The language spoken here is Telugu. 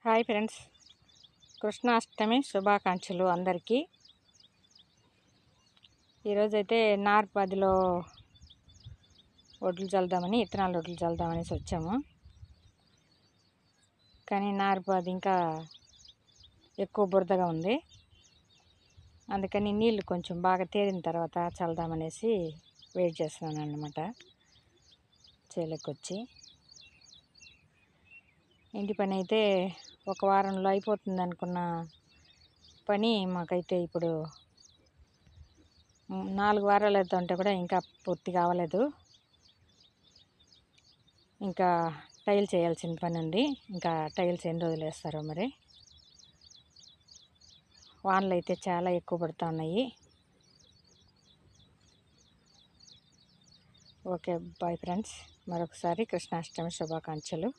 హాయ్ ఫ్రెండ్స్, కృష్ణాష్టమి శుభాకాంక్షలు అందరికీ. ఈరోజైతే నార్పదిలో వడ్లు చల్దామని, ఇత్తనాల వడ్లు చల్దామనేసి వచ్చాము. కానీ నార్పది ఇంకా ఎక్కువ బురదగా ఉంది. అందుకని నీళ్ళు కొంచెం బాగా తేరిన తర్వాత చల్దామనేసి వెయిట్ చేస్తున్నాను అన్నమాట. చేలోకి వచ్చి ఇంటి పని అయితే ఒక వారంలో అయిపోతుంది అనుకున్న పని మాకైతే ఇప్పుడు 4 వారాలు అవుతుంటే కూడా ఇంకా పూర్తిగా అవ్వలేదు. ఇంకా టైల్స్ వేయాల్సిన పని ఉంది. ఇంకా టైల్స్ ఎన్ని రోజులు వేస్తారో మరి. వానలు అయితే చాలా ఎక్కువ పడుతూ ఉన్నాయి. Okay, bye friends. మరొకసారి కృష్ణాష్టమి శుభాకాంక్షలు.